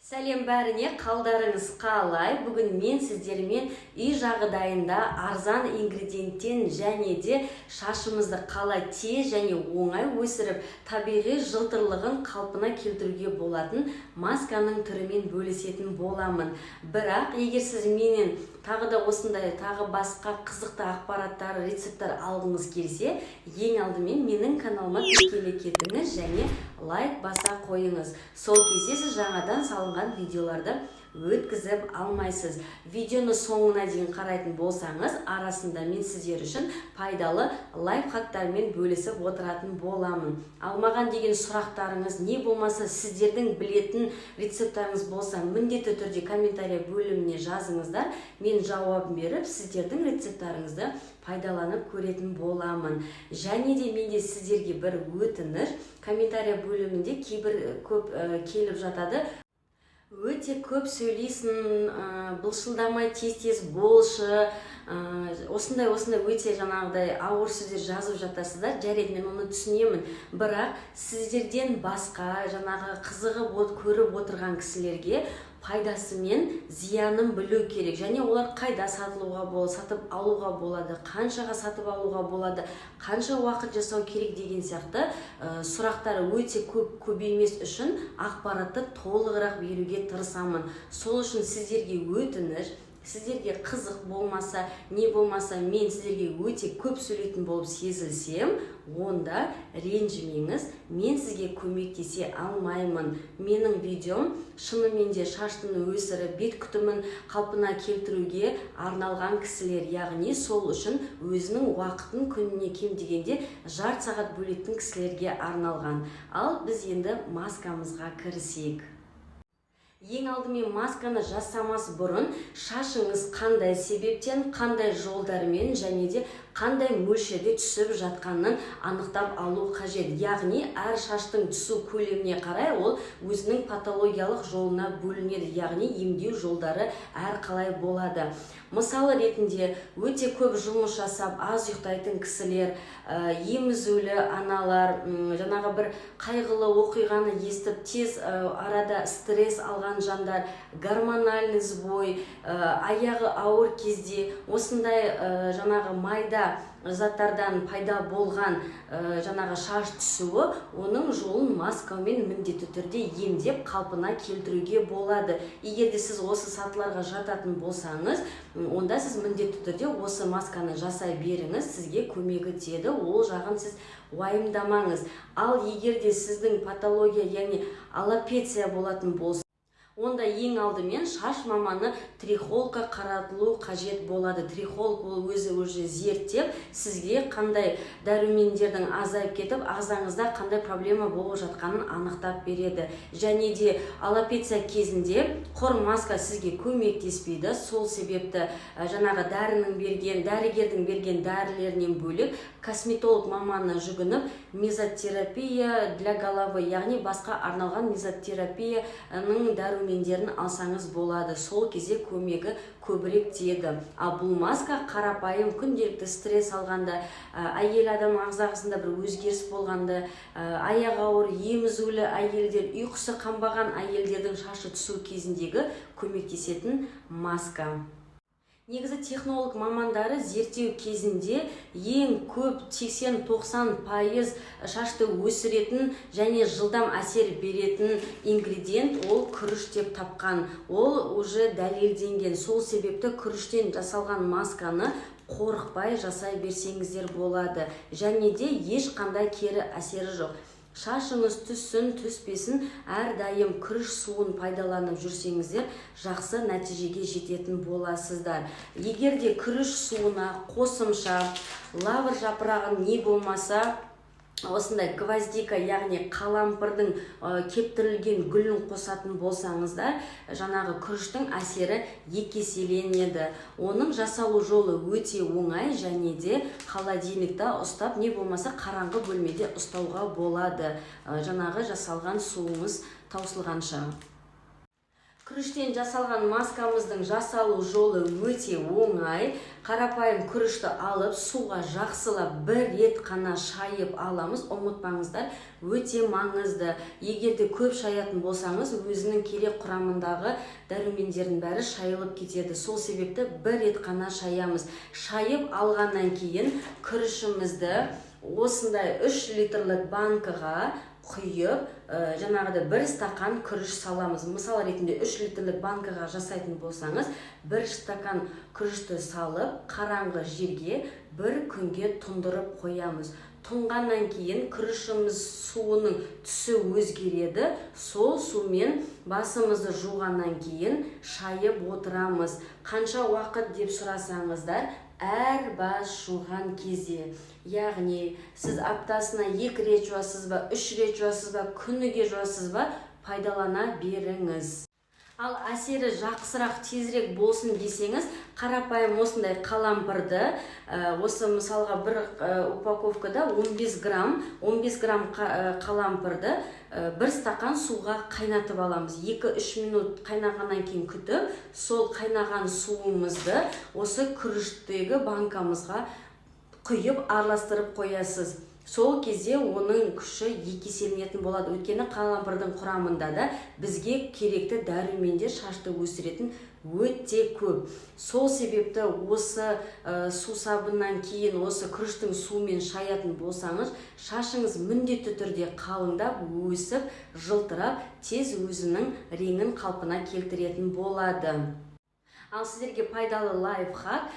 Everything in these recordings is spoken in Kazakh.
Сәлем бәріне, қалдарыңыз қалай? Бүгін мен сіздермен үй жағдайында арзан ингредиенттен және де шашымызды қалай тез және оңай өсіріп, табиғи жылтырлығын қалпына келтіруге болатын масканың түрімен бөлісетін боламын. Бірақ егер сіз менен тағы да осындай тағы басқа қызықты ақпараттар, рецепттер алғыңыз келсе, ең алдымен менің каналыма тіркеле кетіңіз және лайк баса қойыңыз. Сол кезде сіз жаңадан салынған видеоларды өткізіп алмайсыз. Видеоны соңына дейін қарайтын болсаңыз, арасында мен сіздер үшін пайдалы лайфхактармен бөлісіп отыратын боламын. Алмаған деген сұрақтарыңыз не болмаса сіздердің білетін рецепттарыңыз болса, міндетті түрде комментарий бөліміне жазыңыздар. Мен жауап беріп, сіздердің рецепттарыңызды пайдаланып көретін боламын. Және де менде сіздерге бір өтініш, комментарий бөлімінде кейбір көп келіп жатады. Өте көп сөйлейсің, былшылдамай тез-тез болшы, осындай өте жаңағыдай ауыр сөздер жазып жатасыздар. Жарайды, мен оны түсінемін. Бірақ сіздерден басқа жаңағы қызығып көріп отырған кісілерге пайдасы мен зиянын білу керек. Және олар қайда сатылуға болады, сатып алуға болады, қаншаға сатып алуға болады, қанша уақыт жасау керек деген сияқты сұрақтары өте көбеймес үшін ақпаратты толығырақ беруге тырысамын. Сол үшін сіздерге өтініш, сіздерге қызық болмаса, не болмаса мен сіздерге өте көп сөйлейтін болып сезілсем, онда ренжімеңіз, мен сізге көмектесе алмаймын. Менің видеом шынымен де шаштың өсіріп, бет күтімін қалпына келтіруге арналған кісілер, яғни сол үшін өзінің уақытын күніне кем дегенде жарты сағат бөлетін кісілерге арналған. Ал біз енді маскамызға кірісейік. Ең алдымен масканы жасамас бұрын шашыңыз қандай себептен, қандай жолдармен және де қандай мөлшерде түсіп жатқанын анықтап алу қажет. Яғни әр шаштың түсу көлеміне қарай ол өзінің патологиялық жолына бөлінеді. Яғни емдеу жолдары әр қалай болады. Мысалы ретінде өте көп жұмыс жасап, аз ұйықтайтын кісілер, емізулі аналар, жаңағы бір қайғылы оқиғаны естіп, тез арада стресс алған жандар, гормональный сбой, аяғы ауыр кезде, осындай жаңағы майда заттардан пайда болған жаңағы шаш түсуі, оның жолын маскамен міндетті түрде емдеп қалпына келтіруге болады. Егер де сіз осы сатыларға жататын болсаңыз, онда сіз міндетті түрде осы масканы жасай беріңіз, сізге көмегі тиеді, ол жағын сіз уайымдамаңыз. Ал егер де сіздің патология, яғни аллопеция болатын болса, онда ең алдымен шаш маманы трихологқа қаратылу қажет болады. Трихолог ол өзі зерттеп, сізге қандай дәрумендердің азайып кетіп, ағзаңызда қандай проблема болып жатқанын анықтап береді. Және де аллопеция кезінде құр маска сізге көмектеспейді. Сол себепті жаңағы дәрігердің берген дәрілерінен бөлек косметолог маманына жүгініп, мезотерапия для головы, яғни басқа арналған мезотерапияның дәрумендерін алсаңыз болады. Сол кезде көмегі көбірек тиеді. А бұл маска қарапайым күнделікті стресс алғанда, әйел адам ағзасында бір өзгеріс болғанда, аяғы ауыр, емізулі әйелдер, ұйқысы қанбаған әйелдердің шашы түсу кезіндегі көмектесетін маска. Негізі технолог мамандары зерттеу кезінде ең көп 80-90% шашты өсіретін және жылдам әсер беретін ингредиент ол күріш деп тапқан. Ол уже дәлелденген. Сол себепті күріштен жасалған масканы қорықпай жасай берсеңіздер болады. Және де ешқандай кері әсері жоқ. Шашыңыз түссін, түспесін, әрдайым күріш суын пайдаланып жүрсеңіздер, жақсы нәтижеге жететін боласыздар. Егер де күріш суына қосымша лавр жапырағын не болмаса, осындай гвоздика, яғни қалампырдың кептірілген гүлін қосатын болсаңыздар, жаңағы күріштің әсері екі еселенеді. Оның жасалу жолы өте оңай және де холодильникта ұстап, не болмаса қараңғы бөлмеде ұстауға болады. Жаңағы жасалған суымыз таусылғанша. Күріштен жасалған маскамыздың жасалу жолы өте оңай. Қарапайым күрішті алып, суға жақсылап бір рет қана шайып аламыз. Ұмытпаңыздар, өте маңызды. Егерде көп шаятын болсаңыз, өзінің керек құрамындағы дәрумендердің бәрі шайылып кетеді. Сол себепті бір рет қана шаямыз. Шайып алғаннан кейін күрішімізді осындай 3 литрлік банкыға құйып, жаңағыда 1 стакан күріш саламыз. Мысал ретінде 3 литрлік банкыға жасайтын болсаңыз, 1 стакан күрішті салып, қараңғы жерге 1 күнге тұндырып қоямыз. Тұнғаннан кейін күрішіміз суының түсі өзгереді. Сол сумен басымызды жуғаннан кейін шайып отырамыз. Қанша уақыт деп сұрасаңыздар, әр бас жуған кезде, яғни сіз аптасына 2 рет жуасыз ба, 3 рет жуасыз ба, күніге жуасыз ба, пайдалана беріңіз. Ал әсері жақсырақ, тезірек болсын десеңіз, қарапайым осындай қалампырды, осы мысалға бір упаковкада 15 грамм қалампырды 1 стакан суға қайнатып аламыз. 2-3 минут қайнағаннан кейін күтіп, сол қайнаған суымызды осы күріштегі банкамызға құйып араластырып қоясыз. Сол кезде оның күші 2 еселенетін болады. Өйткені қалампырдың құрамында да бізге керекті дәрумендер, шашты өсіретін өте көп. Сол себепті осы сусабыннан кейін осы күріштің суымен шаятын болсаңыз, шашыңыз міндетті түрде қалыңдап, өсіп, жылтырап, тез өзінің реңін қалпына келтіретін болады. Ал сіздерге пайдалы лайфхак,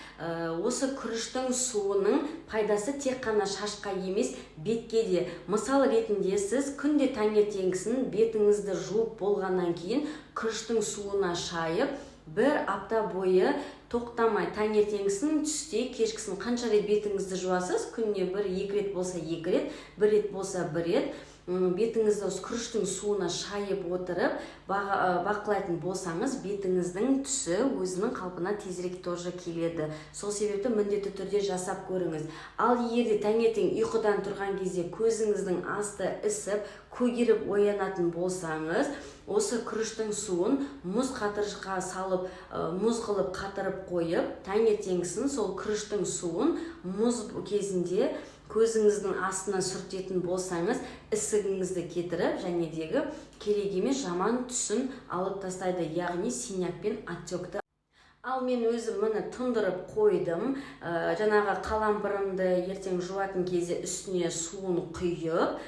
осы күріштің суының пайдасы тек қана шашқа емес, бетке де. Мысал ретінде сіз күнде таңертеңгісін бетіңізді жуып болғаннан кейін күріштің суына шайып, 1 апта бойы тоқтамай таңертеңгісін, түсте, кешкісін қанша рет бетіңізді жуасыз, күніне 1-2 рет болса 2 рет, 1 рет болса 1 рет, бетіңізді күріштің суына шайып отырып, бақылайтын болсаңыз, бетіңіздің түсі өзінің қалпына тезірек тоже келеді. Сол себепті міндетті түрде жасап көріңіз. Ал егерде таңертең ұйқыдан тұрған кезде көзіңіздің асты ісіп, көгеріп оянатын болсаңыз, осы күріштің суын мұз қатырғышқа салып, мұз қылып қатырып қойып, таңертеңгісін сол күріштің суын мұз кезінде көзіңіздің астына сүртетін болсаңыз, ісігіңізді кетіріп, және дегі керек емес жаман түсін алып тастайды, яғни синяк пен отекті. Ал мен өзім мұны тұндырып қойдым. Жаңағы қалампырымды ертең жуатын кезде үстіне суын құйып,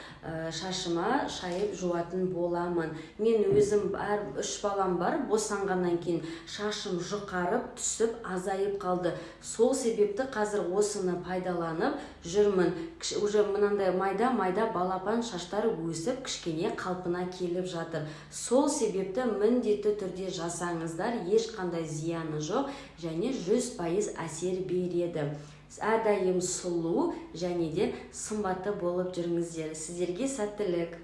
шашыма шайып жуатын боламын. Мен өзім 3 балам бар, босанғаннан кейін шашым жұқарып, түсіп, азайып қалды. Сол себепті қазір осыны пайдаланып жүрмін. Уже мынандай майда балапан шаштар өсіп, кішкене қалпына келіп жатыр. Сол себепті міндетті түрде жасаңыздар, ешқандай зияны жоқ, және 100% әсер береді. Әрдайым сұлу және де сымбатты болып жүріңіздер. Сіздерге сәттілік.